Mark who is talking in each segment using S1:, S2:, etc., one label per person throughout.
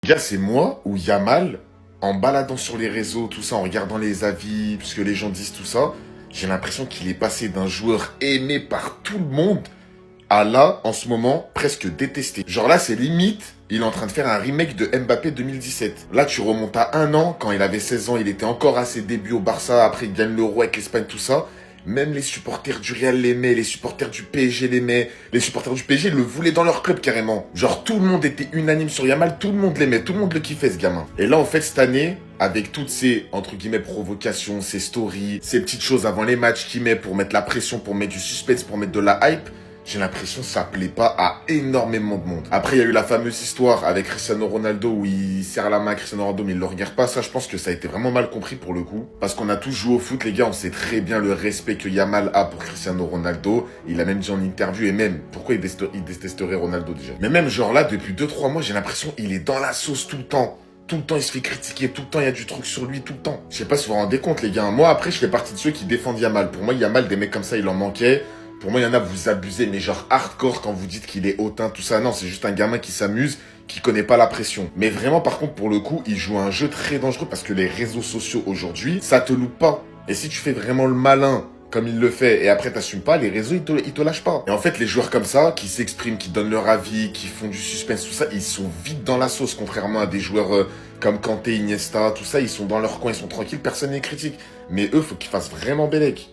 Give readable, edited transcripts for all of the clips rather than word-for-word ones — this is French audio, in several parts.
S1: Gars, c'est moi ou Yamal, en baladant sur les réseaux, tout ça, en regardant les avis, ce que les gens disent, tout ça, j'ai l'impression qu'il est passé d'un joueur aimé par tout le monde à là, en ce moment, presque détesté. Genre là, c'est limite, il est en train de faire un remake de Mbappé 2017. Là, tu remontes à 1 an, quand il avait 16 ans, il était encore à ses débuts au Barça, après il gagne l'Euro avec l'Espagne, tout ça. Même les supporters du Real l'aimaient, les supporters du PSG l'aimaient, les supporters du PSG le voulaient dans leur club carrément. Genre tout le monde était unanime sur Yamal, tout le monde l'aimait, tout le monde le kiffait ce gamin. Et là en fait cette année, avec toutes ces entre guillemets provocations, ces stories, ces petites choses avant les matchs qu'il met pour mettre la pression, pour mettre du suspense, pour mettre de la hype, j'ai l'impression que ça plaît pas à énormément de monde. Après, il y a eu la fameuse histoire avec Cristiano Ronaldo où il serre la main à Cristiano Ronaldo mais il le regarde pas. Ça, je pense que ça a été vraiment mal compris pour le coup. Parce qu'on a tous joué au foot, les gars, on sait très bien le respect que Yamal a pour Cristiano Ronaldo. Il a même dit en interview et même, pourquoi il détesterait Ronaldo déjà. Mais même genre là, depuis 2-3 mois, j'ai l'impression qu'il est dans la sauce tout le temps. Tout le temps, il se fait critiquer. Tout le temps, il y a du truc sur lui. Tout le temps. Je sais pas si vous vous rendez compte, les gars. Moi, après, je fais partie de ceux qui défendent Yamal. Pour moi, Yamal, des mecs comme ça, il en manquait. Pour moi, il y en a, vous abusez, mais genre hardcore quand vous dites qu'il est hautain, tout ça. Non, c'est juste un gamin qui s'amuse, qui connaît pas la pression. Mais vraiment, par contre, pour le coup, il joue un jeu très dangereux parce que les réseaux sociaux aujourd'hui, ça te loupe pas. Et si tu fais vraiment le malin, comme il le fait, et après t'assumes pas, les réseaux, ils te lâchent pas. Et en fait, les joueurs comme ça, qui s'expriment, qui donnent leur avis, qui font du suspense, tout ça, ils sont vite dans la sauce, contrairement à des joueurs comme Kanté, Iniesta, tout ça, ils sont dans leur coin, ils sont tranquilles, personne n'est critique. Mais eux, faut qu'ils fassent vraiment bellec.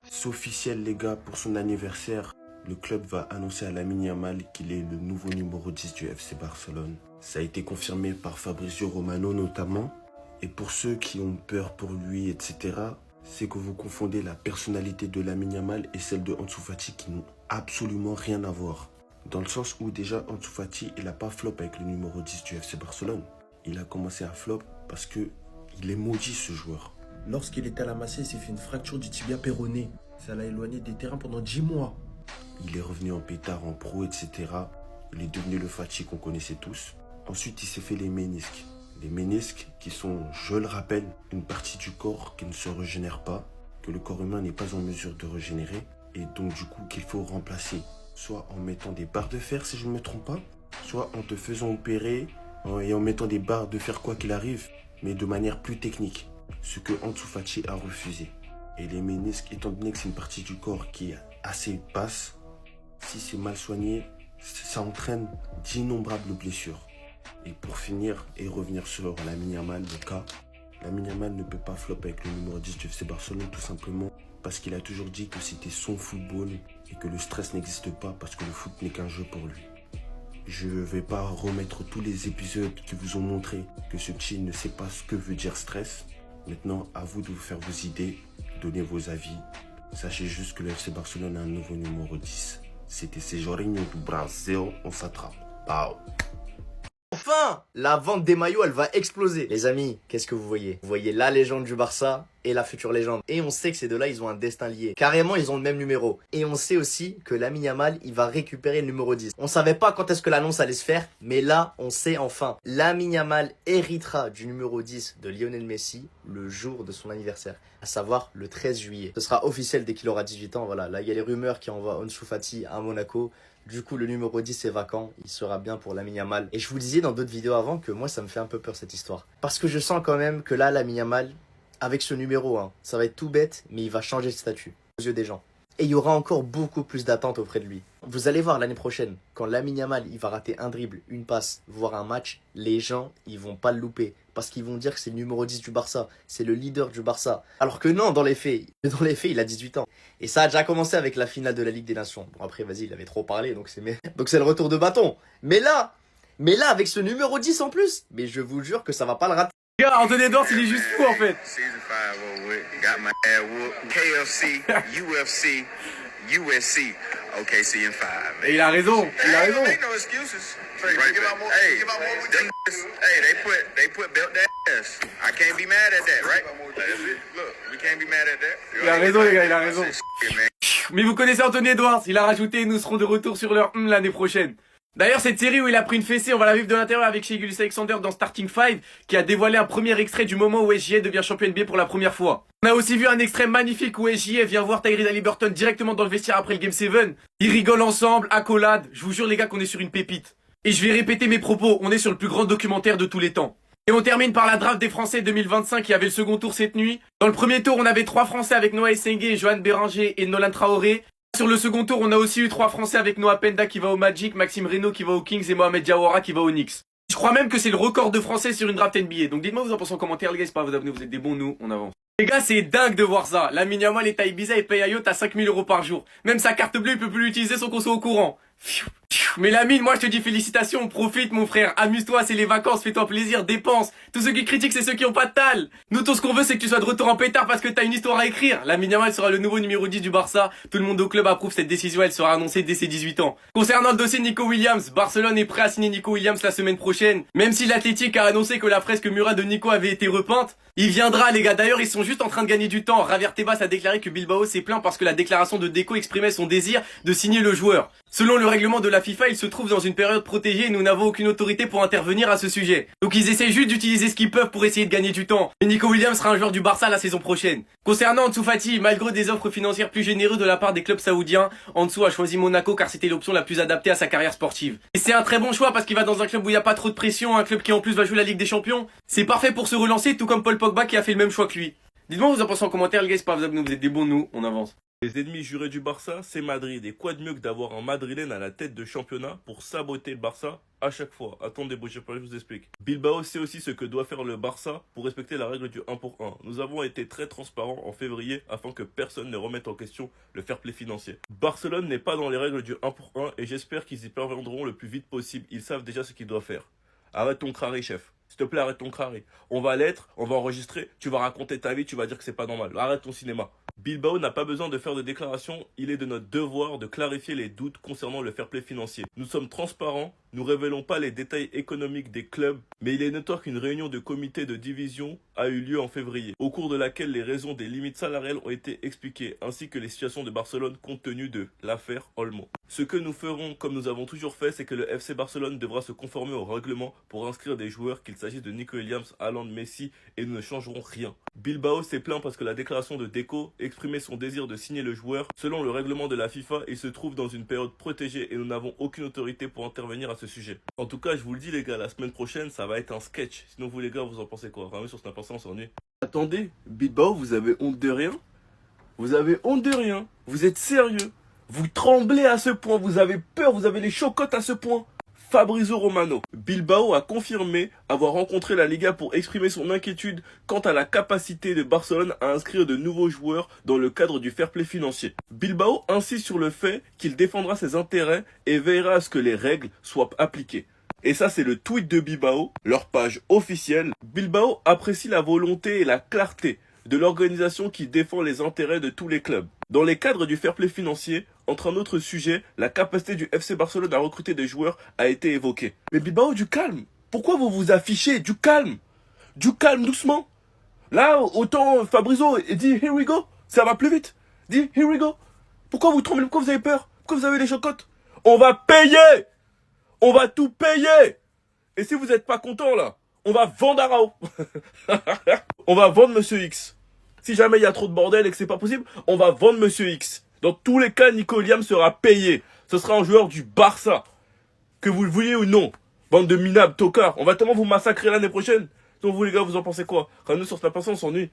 S2: C'est officiel les gars, pour son anniversaire, le club va annoncer à Lamine Yamal qu'il est le nouveau numéro 10 du FC Barcelone. Ça a été confirmé par Fabrizio Romano notamment. Et pour ceux qui ont peur pour lui, etc., c'est que vous confondez la personnalité de Lamine Yamal et celle de Ansu Fati qui n'ont absolument rien à voir. Dans le sens où déjà Ansu Fati, il n'a pas flop avec le numéro 10 du FC Barcelone. Il a commencé à flop parce que il est maudit ce joueur. Lorsqu'il était à la Masia, il s'est fait une fracture du tibia péroné. Ça l'a éloigné des terrains pendant 10 mois. Il est revenu en pétard, en pro, etc. Il est devenu le Fati qu'on connaissait tous. Ensuite, il s'est fait les ménisques. Les ménisques qui sont, je le rappelle, une partie du corps qui ne se régénère pas, que le corps humain n'est pas en mesure de régénérer, et donc du coup qu'il faut remplacer, soit en mettant des barres de fer, si je ne me trompe pas, soit en te faisant opérer et en mettant des barres de fer quoi qu'il arrive, mais de manière plus technique. Ce que Ansu Fati a refusé. Et les ménisques, étant donné que c'est une partie du corps qui est assez basse, si c'est mal soigné, ça entraîne d'innombrables blessures. Et pour finir et revenir sur Lamine Yamal, le cas, Lamine Yamal ne peut pas flop avec le numéro 10 du FC Barcelone tout simplement parce qu'il a toujours dit que c'était son football et que le stress n'existe pas parce que le foot n'est qu'un jeu pour lui. Je ne vais pas remettre tous les épisodes qui vous ont montré que ce petit ne sait pas ce que veut dire stress. Maintenant, à vous de vous faire vos idées, donner vos avis. Sachez juste que le FC Barcelone a un nouveau numéro 10. C'était Sejourinho du Brasil, on s'attrape. Pau.
S3: Enfin, la vente des maillots, elle va exploser. Les amis, qu'est-ce que vous voyez? Vous voyez la légende du Barça et la future légende. Et on sait que ces deux-là, ils ont un destin lié. Carrément, ils ont le même numéro. Et on sait aussi que Lamine Yamal, il va récupérer le numéro 10. On savait pas quand est-ce que l'annonce allait se faire, mais là, on sait enfin. Lamine Yamal héritera du numéro 10 de Lionel Messi le jour de son anniversaire, à savoir le 13 juillet. Ce sera officiel dès qu'il aura 18 ans. Voilà, là, il y a les rumeurs qui envoient Ansu Fati à Monaco. Du coup, le numéro 10 est vacant, il sera bien pour Lamine Yamal. Et je vous disais dans d'autres vidéos avant que moi, ça me fait un peu peur cette histoire. Parce que je sens quand même que là, Lamine Yamal, avec ce numéro, ça va être tout bête, mais il va changer de statut aux yeux des gens. Et il y aura encore beaucoup plus d'attentes auprès de lui. Vous allez voir l'année prochaine, quand Lamine Yamal il va rater un dribble, une passe, voire un match, les gens ils vont pas le louper. Parce qu'ils vont dire que c'est le numéro 10 du Barça, c'est le leader du Barça. Alors que non, dans les faits, il a 18 ans. Et ça a déjà commencé avec la finale de la Ligue des Nations. Bon après, vas-y, il avait trop parlé, donc c'est le retour de bâton. Mais là, avec ce numéro 10 en plus, mais je vous jure que ça va pas le rater.
S4: Gars, Anthony Edwards, il est juste fou en fait.
S5: Season 5 over with. Got my ass whooped. KFC, UFC, USC. Okay, seeing 5.
S4: Et il a raison, il a raison.
S5: Ain't no excuses. Right hey, them hey, they put belt their ass. I can't be mad at that, right? That's it. Look, we can't be mad at that.
S4: Il a raison les gars, il a raison.
S5: Shit, man.
S4: Mais vous connaissez Anthony Edwards, il a rajouté, nous serons de retour sur leur l'année prochaine. D'ailleurs, cette série où il a pris une fessée, on va la vivre de l'intérieur avec Shai Gilgeous-Alexander dans Starting 5, qui a dévoilé un premier extrait du moment où SGA devient champion NBA pour la première fois. On a aussi vu un extrait magnifique où SGA vient voir Tyrese Haliburton directement dans le vestiaire après le Game 7. Ils rigolent ensemble, accolade. Je vous jure les gars qu'on est sur une pépite. Et je vais répéter mes propos, on est sur le plus grand documentaire de tous les temps. Et on termine par la draft des Français 2025 qui avait le second tour cette nuit. Dans le premier tour, on avait 3 Français avec Noah Essengue, Johan Béranger et Nolan Traoré. Sur le second tour, on a aussi eu 3 Français avec Noah Penda qui va au Magic, Maxime Reynaud qui va aux Kings et Mohamed Diawara qui va aux Knicks. Je crois même que c'est le record de Français sur une draft NBA. Donc dites-moi vous en pensez en commentaire les gars, c'est pas vous abonner, vous êtes des bons, nous, on avance. Les gars, c'est dingue de voir ça. Lamine Yamal est à Ibiza et paye à Yacht à 5 000 € par jour. Même sa carte bleue, il peut plus l'utiliser sans qu'on soit au courant. Mais Lamine, moi je te dis félicitations, profite mon frère, amuse-toi, c'est les vacances, fais-toi plaisir, dépense. Tous ceux qui critiquent, c'est ceux qui ont pas de tal. Nous, tout ce qu'on veut, c'est que tu sois de retour en pétard parce que t'as une histoire à écrire. Lamine Yamal sera le nouveau numéro 10 du Barça. Tout le monde au club approuve cette décision, elle sera annoncée dès ses 18 ans. Concernant le dossier Nico Williams, Barcelone est prêt à signer Nico Williams la semaine prochaine. Même si l'Athletic a annoncé que la fresque murale de Nico avait été repeinte, il viendra les gars, d'ailleurs ils sont juste en train de gagner du temps. Javier Tebas a déclaré que Bilbao s'est plaint parce que la déclaration de Deco exprimait son désir de signer le joueur. Selon le règlement de la FIFA, il se trouve dans une période protégée et nous n'avons aucune autorité pour intervenir à ce sujet. Donc ils essaient juste d'utiliser ce qu'ils peuvent pour essayer de gagner du temps. Et Nico Williams sera un joueur du Barça la saison prochaine. Concernant Ansu Fati, malgré des offres financières plus généreuses de la part des clubs saoudiens, Ansu a choisi Monaco car c'était l'option la plus adaptée à sa carrière sportive. Et c'est un très bon choix parce qu'il va dans un club où il n'y a pas trop de pression, un club qui en plus va jouer la Ligue des Champions. C'est parfait pour se relancer, tout comme Paul Pogba qui a fait le même choix que lui. Dites-moi vous en pensez en commentaire les gars, c'est pas vous abonner, vous êtes des bons, nous, on avance.
S6: Les ennemis jurés du Barça, c'est Madrid. Et quoi de mieux que d'avoir un Madrilène à la tête de championnat pour saboter le Barça à chaque fois. Attendez, bougez pas, je vous explique. Bilbao sait aussi ce que doit faire le Barça pour respecter la règle du 1 pour 1. Nous avons été très transparents en février afin que personne ne remette en question le fair play financier. Barcelone n'est pas dans les règles du 1 pour 1 et j'espère qu'ils y parviendront le plus vite possible. Ils savent déjà ce qu'ils doivent faire. Arrête ton crari, chef. S'il te plaît, arrête ton crari. On va l'être, on va enregistrer, tu vas raconter ta vie, tu vas dire que c'est pas normal. Arrête ton cinéma. Bilbao n'a pas besoin de faire de déclaration, il est de notre devoir de clarifier les doutes concernant le fair play financier. Nous sommes transparents, nous révélons pas les détails économiques des clubs, mais il est notoire qu'une réunion de comité de division a eu lieu en février, au cours de laquelle les raisons des limites salariales ont été expliquées, ainsi que les situations de Barcelone compte tenu de l'affaire Olmo. Ce que nous ferons, comme nous avons toujours fait, c'est que le FC Barcelone devra se conformer au règlement pour inscrire des joueurs, qu'il s'agisse de Nico Williams, Haaland, Messi, et nous ne changerons rien. Bilbao s'est plaint parce que la déclaration de Deco exprimait son désir de signer le joueur. Selon le règlement de la FIFA, il se trouve dans une période protégée et nous n'avons aucune autorité pour intervenir à ce sujet. En tout cas, je vous le dis les gars, la semaine prochaine, ça va être un sketch. Sinon vous les gars, vous en pensez quoi? Vraiment sur ce passé, on s'ennuie. Attendez, Bilbao, vous avez honte de rien? Vous avez honte de rien? Vous êtes sérieux? Vous tremblez à ce point, vous avez peur, vous avez les chocottes à ce point? Fabrizio Romano. Bilbao a confirmé avoir rencontré la Liga pour exprimer son inquiétude quant à la capacité de Barcelone à inscrire de nouveaux joueurs dans le cadre du fair play financier. Bilbao insiste sur le fait qu'il défendra ses intérêts et veillera à ce que les règles soient appliquées. Et ça, c'est le tweet de Bilbao, leur page officielle. Bilbao apprécie la volonté et la clarté de l'organisation qui défend les intérêts de tous les clubs. Dans les cadres du fair play financier, entre un autre sujet, la capacité du FC Barcelone à recruter des joueurs a été évoquée. Mais Bilbao, du calme. Pourquoi vous vous affichez? Du calme. Du calme, doucement. Là, autant Fabrizio dit « Here we go ». Ça va plus vite. Dit « Here we go ». Pourquoi vous tremblez? Pourquoi vous avez peur? Pourquoi vous avez les chocottes? On va payer. On va tout payer. Et si vous n'êtes pas content, là, on va vendre Arao. On va vendre Monsieur X. Si jamais il y a trop de bordel et que c'est pas possible, on va vendre Monsieur X. Dans tous les cas, Nico Williams sera payé. Ce sera un joueur du Barça. Que vous le vouliez ou non. Bande de minables, tocards. On va tellement vous massacrer l'année prochaine. Donc vous les gars, vous en pensez quoi? Nous sur Snap, on s'ennuie.